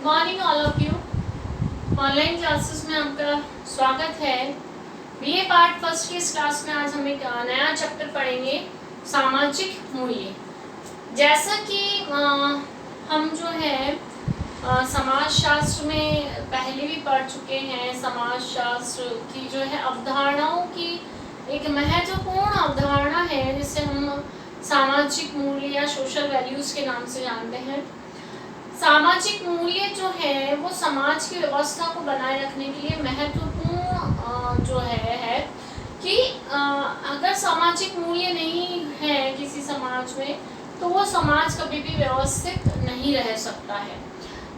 Morning all of you. Online classes में आपका स्वागत है। बीए पार्ट फर्स्ट की इस क्लास में आज हम एक नया चैप्टर पढ़ेंगे, सामाजिक मूल्य। जैसा कि हम जो है समाज शास्त्र में पहले भी पढ़ चुके हैं, समाज शास्त्र की जो है अवधारणाओं की एक महत्वपूर्ण अवधारणा है जिसे हम सामाजिक मूल्य या सोशल वैल्यूज के नाम से जानते हैं। सामाजिक मूल्य जो है वो समाज की व्यवस्था को बनाए रखने के लिए महत्वपूर्ण जो है कि अगर सामाजिक मूल्य नहीं है किसी समाज में तो वो समाज कभी भी व्यवस्थित नहीं रह सकता है।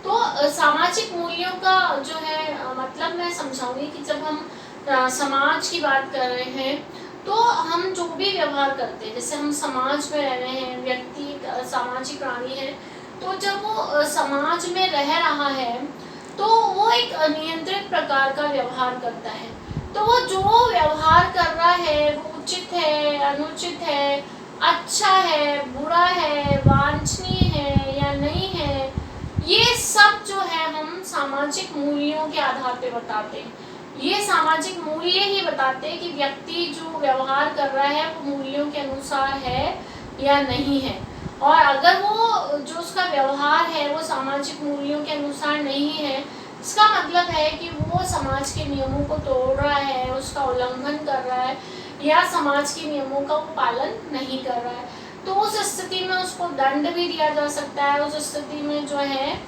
तो सामाजिक मूल्यों का जो है मतलब मैं समझाऊंगी कि जब हम समाज की बात कर रहे हैं तो हम जो भी व्यवहार करते हैं, जैसे हम समाज में रह रहे हैं, व्यक्ति सामाजिक प्राणी है, तो जब वो समाज में रह रहा है तो वो एक नियंत्रित प्रकार का व्यवहार करता है। तो वो जो व्यवहार कर रहा है वो उचित है, अनुचित है, अच्छा है, बुरा है, वांछनीय है या नहीं है, ये सब जो है हम सामाजिक मूल्यों के आधार पे बताते हैं। ये सामाजिक मूल्य ही बताते हैं कि व्यक्ति जो व्यवहार कर रहा है वो मूल्यों के अनुसार है या नहीं है। और अगर वो जो उसका व्यवहार है वो सामाजिक मूल्यों के अनुसार नहीं है, इसका मतलब है कि वो समाज के नियमों को तोड़ रहा है, उसका उल्लंघन कर रहा है या समाज के नियमों का वो पालन नहीं कर रहा है। तो उस स्थिति में उसको दंड भी दिया जा सकता है। उस स्थिति में जो है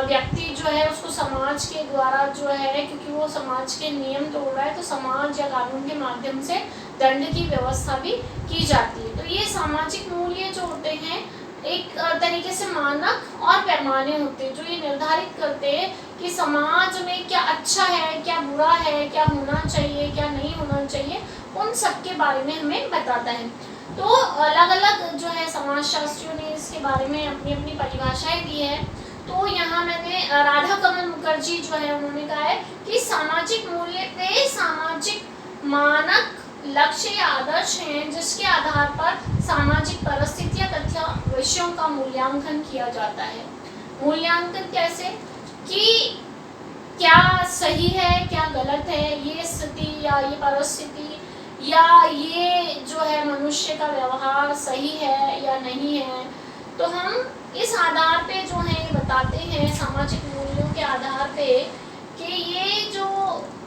व्यक्ति जो है उसको समाज के द्वारा जो है, क्योंकि वो समाज के नियम तोड़ रहा है, तो समाज या कानून के माध्यम से दंड की व्यवस्था भी की जाती है। तो ये सामाजिक मूल्य जो होते हैं एक तरीके से मानक और पैमाने होते हैं जो ये निर्धारित करते हैं कि समाज में क्या अच्छा है, क्या बुरा है, क्या होना चाहिए, क्या नहीं होना चाहिए, उन सब के बारे में हमें बताता है। तो अलग अलग जो है समाज शास्त्रियों ने इसके बारे में अपनी अपनी परिभाषाएं दी है। तो यहाँ मैंने राधा कमल मुखर्जी जो है उन्होंने कहा है कि सामाजिक मूल्य वे सामाजिक मानक लक्ष्य या आदर्श हैं जिसके आधार पर सामाजिक परिस्थितियां तथा विषयों का मूल्यांकन किया जाता है। मूल्यांकन कैसे कि क्या सही है, क्या गलत है, ये स्थिति या ये परिस्थिति या ये जो है मनुष्य का व्यवहार सही है या नहीं है। तो हम इस आधार पे जो है बताते हैं सामाजिक मूल्यों के आधार पे कि ये जो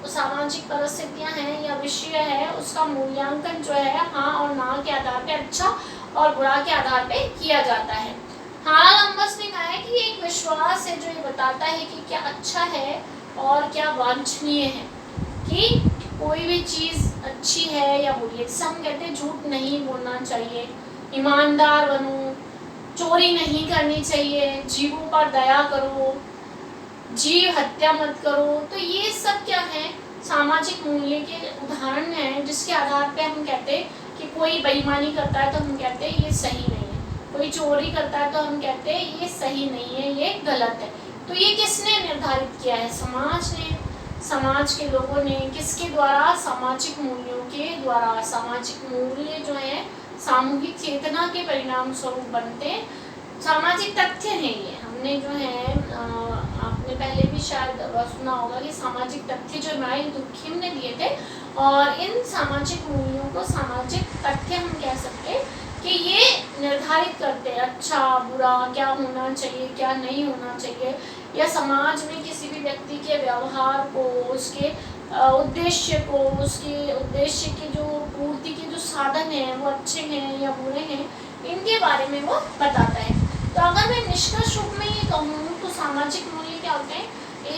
सामाजिक परिस्थितियां हैं या विषय है उसका मूल्यांकन जो है हाँ और ना के आधार पे, अच्छा और बुरा के आधार पे किया जाता है। हालालंबस ने कहा है कि एक विश्वास है जो ये बताता है कि क्या अच्छा है और क्या वांछनीय है, कि कोई भी चीज़ अच्छी है या बुरी है। जैसे हम कहते हैं झूठ नहीं बोलना चाहिए, ईमानदार बनो, चोरी नहीं करनी चाहिए, जीवों पर दया करो, जीव हत्या मत करो। तो ये सब क्या है, सामाजिक मूल्य के उदाहरण हैं जिसके आधार पे हम कहते हैं कि कोई बेईमानी करता है तो हम कहते हैं ये सही नहीं है, कोई चोरी करता है तो हम कहते हैं ये सही नहीं है, ये गलत है। तो ये किसने निर्धारित किया है? समाज ने, समाज के लोगों ने। किसके द्वारा? सामाजिक मूल्यों के द्वारा। सामाजिक मूल्य जो है सामूहिक चेतना के परिणाम स्वरूप बनते हैं। सामाजिक तथ्य हैं ये। हमने जो है आपने पहले भी शायद सुना होगा कि सामाजिक तथ्य जो माइल दुखिम ने दिए थे, और इन सामाजिक मूल्यों को सामाजिक तथ्य हम कह सकते हैं कि ये निर्धारित करते हैं अच्छा बुरा, क्या होना चाहिए, क्या नहीं होना चाहिए, या समाज में किसी भी व्यक्ति के व्यवहार को, उसके उद्देश्य को, उसके उद्देश्य की जो पूर्ति के जो साधन हैं वो अच्छे हैं या बुरे हैं, इनके बारे में वो बताता है। तो अगर मैं निष्कर्ष रूप में ये कहूँ तो सामाजिक मूल्य क्या होते हैं?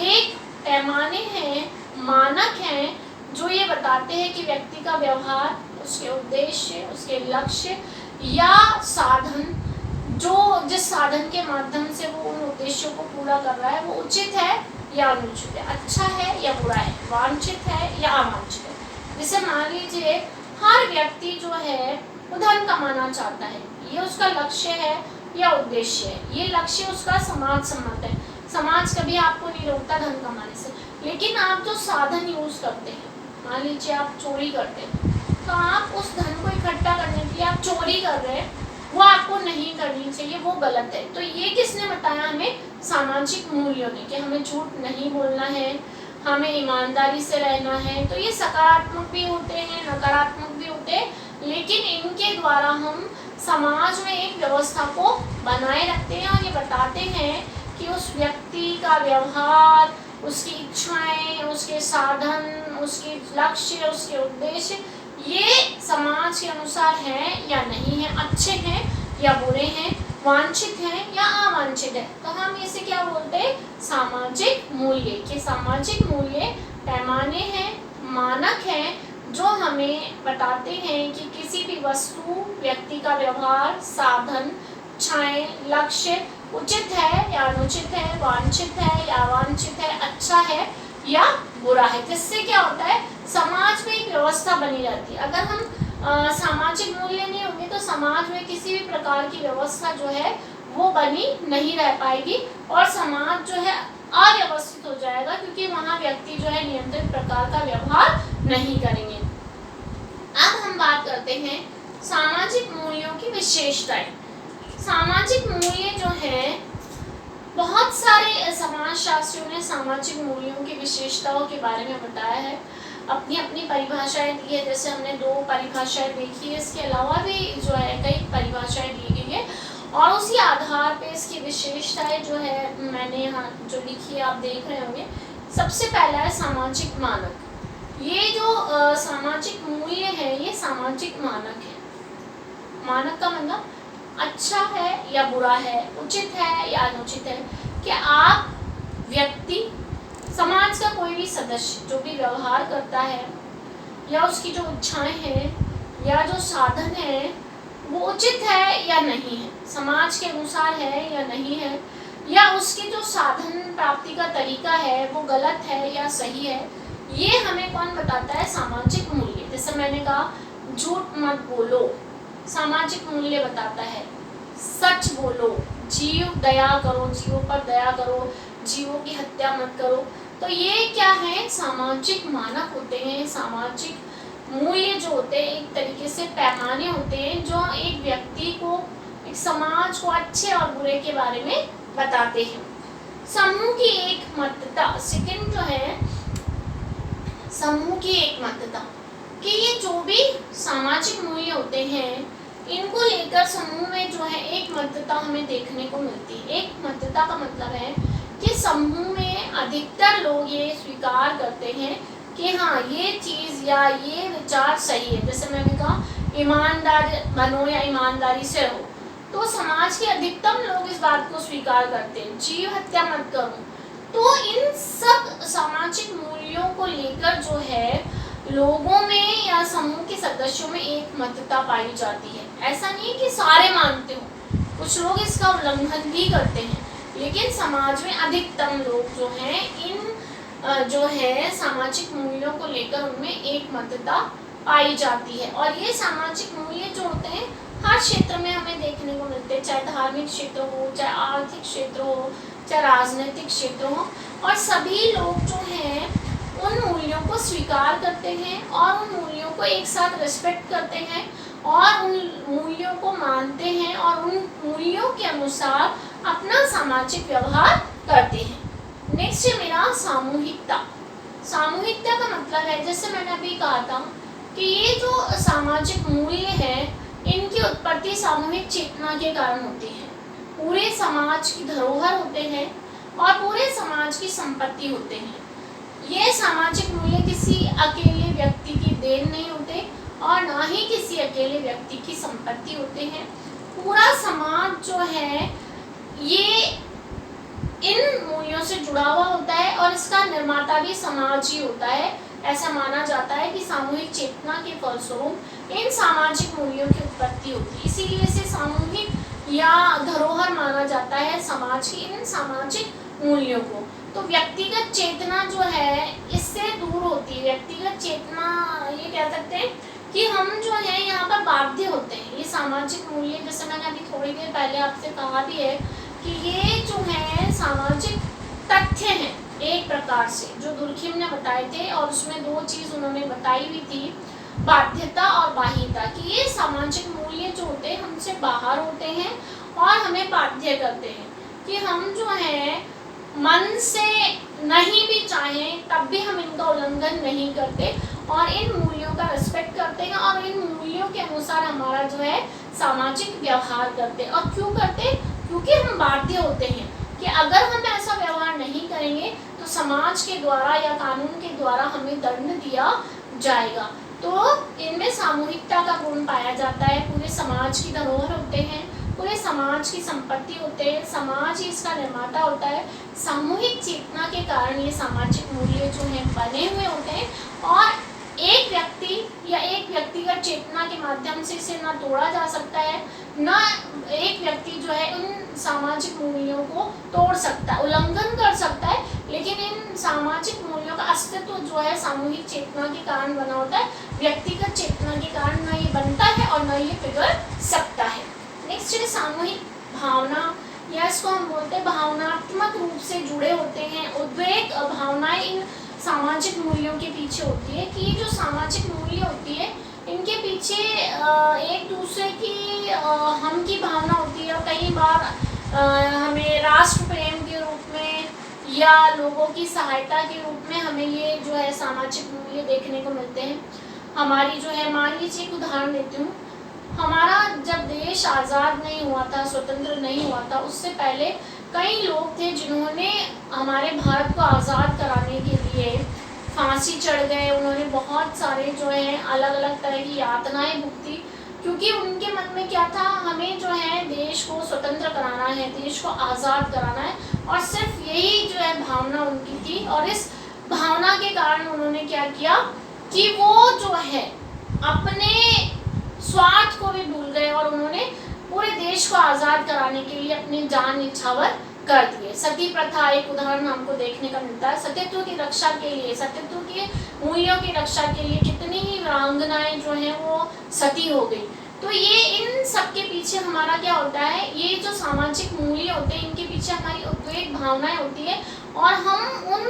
एक पैमाने हैं, मानक हैं जो ये बताते हैं कि व्यक्ति का व्यवहार, उसके उद्देश्य, उसके लक्ष्य या साधन, जो जिस साधन के माध्यम से वो उन उद्देश्यों को पूरा कर रहा है वो उचित है या अनुचित है, अच्छा है या बुरा है, वांछित है या अवांछित है। जैसे मान लीजिए हर व्यक्ति जो है वो धन कमाना चाहता है, ये उसका लक्ष्य है या उद्देश्य है। ये लक्ष्य उसका समाज सम्मत है, समाज कभी आपको नहीं रोकता धन कमाने से। लेकिन आप जो साधन यूज करते हैं, मान लीजिए आप चोरी करते हैं, तो आप उस धन को इकट्ठा करने के लिए आप चोरी कर रहे हैं, वो आपको नहीं करनी चाहिए, वो गलत है। तो ये किसने बताया हमें? सामाजिक मूल्यों ने, कि हमें झूठ नहीं बोलना है, हमें ईमानदारी से रहना है। तो ये सकारात्मक भी होते हैं, नकारात्मक भी होते हैं, लेकिन इनके द्वारा हम समाज में एक व्यवस्था को बनाए रखते हैं और ये बताते हैं कि उस व्यक्ति का व्यवहार, उसकी इच्छाएं, उसके साधन, उसके लक्ष्य, उसके उद्देश्य ये समाज के अनुसार हैं या नहीं है, अच्छे हैं या बुरे हैं, वांछित हैं या अवांछित है। तो हम इसे क्या बोलते हैं? सामाजिक मूल्य। कि सामाजिक मूल्य पैमाने हैं, मानक हैं, जो हमें बताते हैं कि किसी भी वस्तु, व्यक्ति का व्यवहार, साधन, इच्छाएं, लक्ष्य उचित है या अनुचित है, वांछित है या अवांछित है, अच्छा है या बुरा है। जिससे क्या होता है? समाज में एक व्यवस्था बनी रहती है। अगर हम सामाजिक मूल्य नहीं होंगे तो समाज में किसी भी प्रकार की व्यवस्था जो है वो बनी नहीं रह पाएगी और समाज जो है अव्यवस्थित हो जाएगा, क्योंकि वहाँ व्यक्ति जो है नियंत्रित प्रकार का व्यवहार नहीं करेंगे। अब हम बात करते हैं सामाजिक मूल्यों की विशेषताएं। सामाजिक मूल्य जो है, बहुत सारे समाजशास्त्रियों ने सामाजिक मूल्यों की विशेषताओं के बारे में बताया है, अपनी अपनी परिभाषाएं दी है। जैसे हमने 2 परिभाषाएं देखी है, इसके अलावा भी जो है कई परिभाषाएं दी गई है और उसी आधार पे इसकी विशेषताएं जो है मैंने यहाँ जो लिखी है आप देख रहे होंगे। सबसे पहला है सामाजिक मानक। ये जो सामाजिक मूल्य है ये सामाजिक मानक है। मानक का मतलब अच्छा है या बुरा है, उचित है या अनुचित है, कि आप व्यक्ति, समाज का कोई भी सदस्य जो भी व्यवहार करता है या उसकी जो इच्छाएं हैं या जो साधन है वो उचित है या नहीं है, समाज के अनुसार है या नहीं है, या उसकी जो साधन प्राप्ति का तरीका है वो गलत है या सही है, ये हमें कौन बताता है? सामाजिक मूल्य। जैसे मैंने कहा झूठ मत बोलो, सामाजिक मूल्य बताता है। सच बोलो, जीव दया करो, जीवों पर दया करो, जीवों की हत्या मत करो। तो ये क्या है? सामाजिक मानक होते हैं। सामाजिक मूल्य जो होते हैं एक तरीके से पैमाने होते हैं जो एक व्यक्ति को, एक समाज को अच्छे और बुरे के बारे में बताते हैं। समूह की एकमतता, सेकंड जो है समूह की एकमतता, कि ये जो भी सामाजिक मूल्य होते हैं इनको लेकर समूह में जो है एकमतता हमें देखने को मिलती है। एकमतता का मतलब है कि समूह में अधिकतर लोग ये स्वीकार करते हैं कि हाँ ये चीज़ या ये विचार सही है। जैसे मैंने कहा ईमानदार बनो या ईमानदारी से रहो, तो समाज के अधिकतम लोग इस बात को स्वीकार करते हैं। जीव हत्या मत करो। तो इन सब सामाजिक मूल्यों को लेकर जो है लोगों में या समूह के सदस्यों में एकमतता पाई जाती है। ऐसा नहीं है कि सारे मानते हो, कुछ लोग इसका उल्लंघन भी करते हैं, लेकिन समाज में अधिकतम लोग जो हैं इन जो है सामाजिक मूल्यों को लेकर उनमें एकमतता पाई जाती है। और ये सामाजिक मूल्य जो होते हैं हर क्षेत्र में हमें देखने को मिलते हैं, चाहे धार्मिक क्षेत्र हो, चाहे आर्थिक क्षेत्र हो, चाहे राजनीतिक क्षेत्र हो, और सभी लोग जो हैं उन मूल्यों को स्वीकार करते हैं और उन मूल्यों को एक साथ रिस्पेक्ट करते हैं और उन मूल्यों को मानते हैं और उन मूल्यों के अनुसार अपना सामाजिक व्यवहार करते हैं। नेक्स्ट है मेरा सामूहिकता। सामूहिकता का मतलब है, जैसे मैंने अभी कहा था कि ये जो सामाजिक मूल्य हैं इनकी उत्पत्ति सामूहिक चेतना के कारण होती है। पूरे समाज की धरोहर होते हैं और पूरे समाज की संपत्ति होते हैं। ये सामाजिक मूल्य किसी अकेले व्यक्ति की देन नहीं होते और ना ही किसी अकेले व्यक्ति की संपत्ति होते हैं। पूरा समाज जो है ये इन मूल्यों से जुड़ा हुआ होता है और इसका निर्माता भी समाज ही होता है। ऐसा माना जाता है कि सामूहिक चेतना के फलस्वरूप इन सामाजिक मूल्यों की उत्पत्ति होती है। इसीलिए इसे सामूहिक या धरोहर माना जाता है समाज की इन सामाजिक मूल्यों को। तो व्यक्तिगत चेतना जो है इससे दूर होती है। व्यक्तिगत चेतना ये कह सकते हैं कि हम जो है यहाँ पर बाध्य होते हैं। ये सामाजिक मूल्य, जैसे मैंने अभी थोड़ी देर पहले आपसे कहा भी है कि ये जो है सामाजिक तथ्य हैं एक प्रकार से, जो दुर्खिम ने बताए थे, और उसमें 2 चीज़ उन्होंने बताई हुई थी, बाध्यता और बाह्यता, कि ये सामाजिक मूल्य जो जो होते हैं हमसे बाहर होते हैं और हमें बाध्य करते हैं कि हम जो है मन से नहीं भी चाहें तब भी हम इनका उल्लंघन नहीं करते और इन मूल्यों का रिस्पेक्ट करते हैं और इन मूल्यों के अनुसार हमारा जो है सामाजिक व्यवहार करते हैं। और क्यों करते? क्योंकि हम बाध्य होते हैं कि अगर हम ऐसा व्यवहार नहीं करेंगे तो समाज के द्वारा या कानून के द्वारा हमें दंड दिया जाएगा। तो इनमें सामूहिकता का गुण पाया जाता है। पूरे समाज की धरोहर होते हैं, पूरे समाज की संपत्ति होते हैं, समाज ही इसका निर्माता होता है। सामूहिक चेतना के कारण ये सामाजिक मूल्य जो हैं बने हुए होते हैं और एक व्यक्ति या एक व्यक्तिगत चेतना के माध्यम से इसे ना तोड़ा जा सकता है, ना एक व्यक्ति जो है उन सामाजिक मूल्यों को तोड़ सकता है, उल्लंघन कर सकता है, लेकिन इन सामाजिक मूल्यों का अस्तित्व जो है सामूहिक चेतना के कारण बना होता है। व्यक्तिगत चेतना के कारण ना ये बनता है और ना ये बिगड़ सकता है। नेक्स्ट है सामूहिक भावना, या इसको हम बोलते हैं भावनात्मक रूप से जुड़े होते हैं। उद्वेग भावनाएं इन सामाजिक मूल्यों के पीछे होती है कि जो सामाजिक मूल्य होती है इनके पीछे एक दूसरे की हम की भावना होती है। और कई बार हमें राष्ट्र प्रेम के रूप में या लोगों की सहायता के रूप में हमें ये जो है सामाजिक मूल्य देखने को मिलते हैं। हमारी जो है, मान लीजिए एक उदाहरण देती हूँ, हमारा जब देश आज़ाद नहीं हुआ था, स्वतंत्र नहीं हुआ था, उससे पहले कई लोग थे जिन्होंने हमारे भारत को आज़ाद कराने के लिए फांसी चढ़ गए। उन्होंने बहुत सारे जो है अलग अलग तरह की यातनाएं भुगती, क्योंकि उनके मन में क्या था, हमें जो है देश को स्वतंत्र कराना है, देश को आज़ाद कराना है, और सिर्फ यही जो है भावना उनकी थी। और इस भावना के कारण उन्होंने क्या किया कि वो जो है अपने स्वार्थ को भी भूल गए और उन्होंने पूरे देश को आज़ाद कराने के लिए अपनी जान निछावर कर दिए। सती प्रथा एक उदाहरण हमको देखने का मिलता है। सत्यत्व की रक्षा के लिए, सत्यत्व के मूल्यों की रक्षा के लिए कितनी ही वीरांगनाएं जो हैं वो सती हो गई। तो ये इन सब के पीछे हमारा क्या होता है, ये जो सामाजिक मूल्य होते हैं इनके पीछे हमारी उद्वेग भावनाएं होती है और हम उन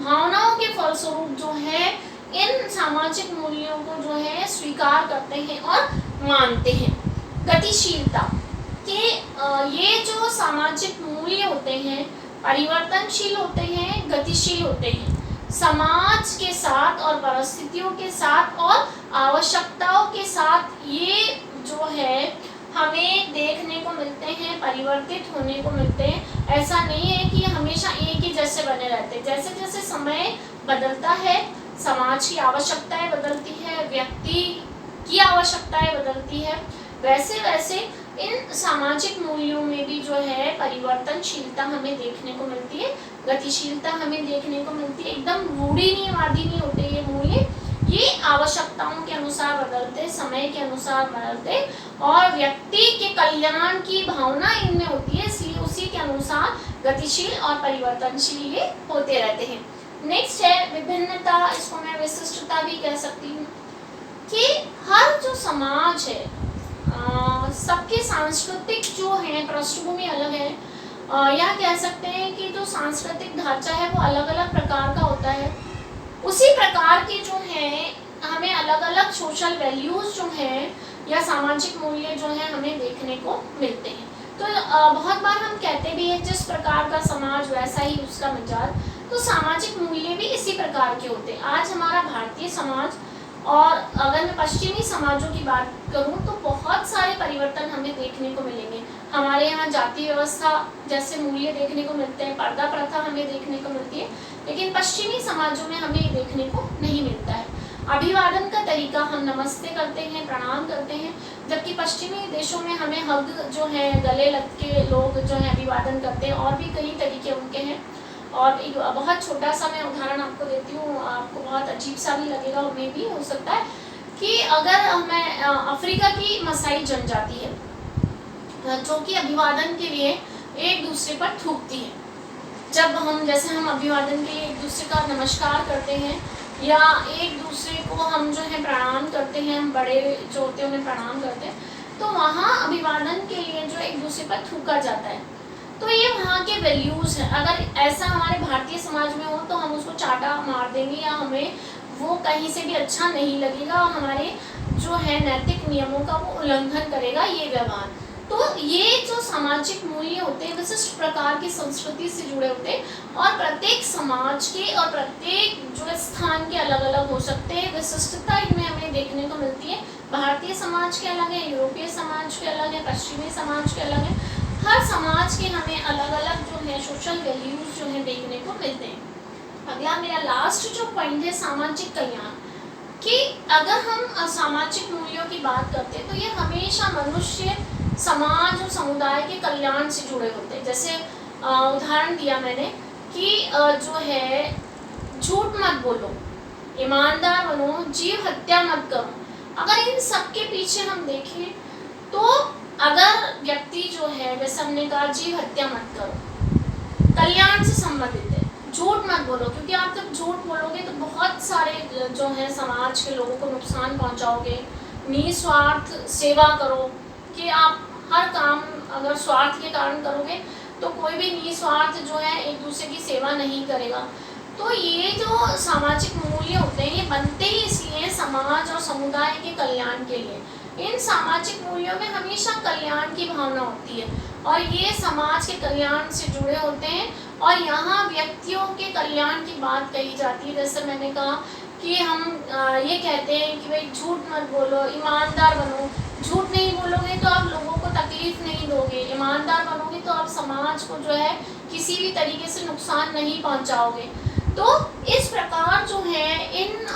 भावनाओं के फलस्वरूप जो है इन सामाजिक मूल्यों को जो है स्वीकार करते हैं और मानते हैं। गतिशीलता कि ये जो सामाजिक मूल्य होते हैं परिवर्तनशील होते हैं, गतिशील होते हैं, समाज के साथ और परिस्थितियों के साथ और आवश्यकताओं के साथ ये जो है हमें देखने को मिलते हैं, परिवर्तित होने को मिलते हैं। ऐसा नहीं है कि हमेशा एक ही जैसे बने रहते। जैसे जैसे समय बदलता है, समाज की आवश्यकताएं बदलती है, व्यक्ति की आवश्यकताएं बदलती है, वैसे वैसे इन सामाजिक मूल्यों में भी जो है परिवर्तनशीलता हमें देखने को मिलती है, गतिशीलता हमें देखने को मिलती है। एकदम रूढ़िवादी नहीं होते ये मूल्य, ये आवश्यकताओं के अनुसार बदलते, समय के अनुसार बदलते और व्यक्ति के कल्याण की भावना इनमें होती है, इसलिए उसी के अनुसार गतिशील और परिवर्तनशील ये होते रहते हैं। नेक्स्ट है विभिन्नता, इसको मैं विशिष्टता भी कह सकती हूँ कि हर जो समाज है सबके सांस्कृतिक जो है पृष्ठभूमि अलग है, या कह सकते हैं कि जो सांस्कृतिक ढांचा है वो अलग अलग प्रकार का होता है। उसी प्रकार के जो हैं हमें अलग अलग सोशल वैल्यूज़ जो हैं या सामाजिक मूल्य जो हैं हमें देखने को मिलते हैं। तो बहुत बार हम कहते भी हैं जिस प्रकार का समाज वैसा ही उसका मिजाज, तो सामाजिक मूल्य भी इसी प्रकार के होते हैं। आज हमारा भारतीय समाज और अगर मैं पश्चिमी समाजों की बात करूं तो बहुत सारे परिवर्तन हमें देखने को मिलेंगे। हमारे यहाँ जाति व्यवस्था जैसे मूल्य देखने को मिलते हैं, पर्दा प्रथा हमें देखने को मिलती है, लेकिन पश्चिमी समाजों में हमें ये देखने को नहीं मिलता है। अभिवादन का तरीका, हम नमस्ते करते हैं, प्रणाम करते हैं, जबकि पश्चिमी देशों में हमें हग जो है गले लग के लोग जो है अभिवादन करते हैं। और भी कई तरीके उनके हैं। और एक बहुत छोटा सा मैं उदाहरण आपको देती हूँ, आपको बहुत अजीब सा भी लगेगा, उन्हें भी हो सकता है कि अगर मैं अफ्रीका की मसाई जनजाति है जो कि अभिवादन के लिए एक दूसरे पर थूकती है। जब हम जैसे हम अभिवादन के लिए एक दूसरे का नमस्कार करते हैं या एक दूसरे को हम जो है प्रणाम करते हैं, हम बड़े जो होते हैं उन्हें प्रणाम करते हैं, तो वहाँ अभिवादन के लिए जो एक दूसरे पर थूका जाता है। तो ये वहाँ के वैल्यूज़ हैं। अगर ऐसा हमारे भारतीय समाज में हो तो हम उसको चाटा मार देंगे या हमें वो कहीं से भी अच्छा नहीं लगेगा और हमारे जो है नैतिक नियमों का वो उल्लंघन करेगा ये व्यवहार। तो ये जो सामाजिक मूल्य होते हैं विशिष्ट प्रकार की संस्कृति से जुड़े होते हैं और प्रत्येक समाज के और प्रत्येक जो स्थान के अलग अलग हो सकते हैं। विशिष्टता इनमें हमें देखने को मिलती है। भारतीय समाज के अलग है, यूरोपीय समाज के अलग है, पश्चिमी समाज के अलग है। हर समाज के हमें अलग अलग जो है सोशल वैल्यूज जो है देखने को मिलते हैं। अगला मेरा लास्ट जो पॉइंट है सामाजिक कल्याण, कि अगर हम सामाजिक मूल्यों की बात करते हैं तो ये हमेशा मनुष्य, समाज और समुदाय के कल्याण से जुड़े होते हैं। जैसे उदाहरण दिया मैंने कि जो है झूठ मत बोलो, ईमानदार बनो, जीव हत्या मत करो। अगर इन सब के पीछे हम देखें तो अगर व्यक्ति जो है, जैसे हमने कहा जीव हत्या मत करो, कल्याण से संबंधित है। झूठ मत बोलो, क्योंकि आप जब झूठ बोलोगे तो बहुत सारे जो है समाज के लोगों को नुकसान पहुंचाओगे। निस्वार्थ सेवा करो, कि आप हर काम अगर स्वार्थ के कारण करोगे तो कोई भी निस्वार्थ जो है एक दूसरे की सेवा नहीं करेगा। तो ये जो सामाजिक मूल्य होते हैं ये बनते ही इसलिए समाज और समुदाय के कल्याण के लिए। इन सामाजिक मूल्यों में हमेशा कल्याण की भावना होती है और ये समाज के कल्याण से जुड़े होते हैं। और यहाँ व्यक्तियों के कल्याण की बात कही जाती है। जैसे मैंने कहा कि हम ये कहते हैं कि भाई झूठ मत बोलो, ईमानदार बनो। झूठ नहीं बोलोगे तो आप लोगों को तकलीफ नहीं दोगे, ईमानदार बनोगे तो आप समाज को जो है किसी भी तरीके से नुकसान नहीं पहुंचाओगे। तो इस प्रकार जो है इन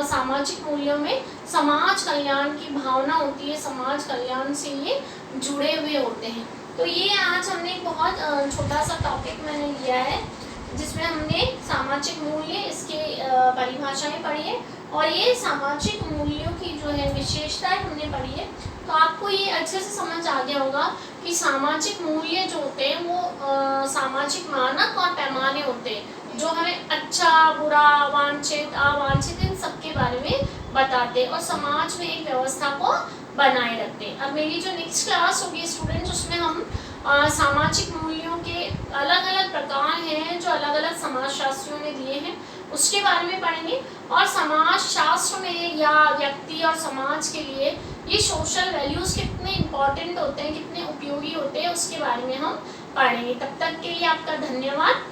सामाजिक मूल्यों में समाज कल्याण की भावना होती है, समाज कल्याण से ये जुड़े हुए होते हैं। तो ये आज हमने एक बहुत छोटा सा टॉपिक मैंने लिया है जिसमें हमने सामाजिक मूल्य, इसके परिभाषाएं पढ़ी है और ये सामाजिक मूल्यों की जो है विशेषताएं हमने पढ़ी है। तो आपको ये अच्छे से समझ आ गया होगा कि सामाजिक मूल्य जो होते हैं वो सामाजिक मानक और पैमाने होते हैं जो हमें अच्छा, बुरा, वांछित, अवांछित इन सब के बारे में बताते हैं और समाज में एक व्यवस्था को बनाए रखते हैं। अब मेरी जो नेक्स्ट क्लास होगी स्टूडेंट्स, उसमें हम सामाजिक मूल्यों के अलग अलग प्रकार हैं जो अलग अलग समाजशास्त्रियों ने दिए हैं उसके बारे में पढ़ेंगे। और समाज शास्त्र में या व्यक्ति और समाज के लिए ये सोशल वैल्यूज़ कितने इम्पोर्टेंट होते हैं, कितने उपयोगी होते हैं, उसके बारे में हम पढ़ेंगे। तब तक के लिए आपका धन्यवाद।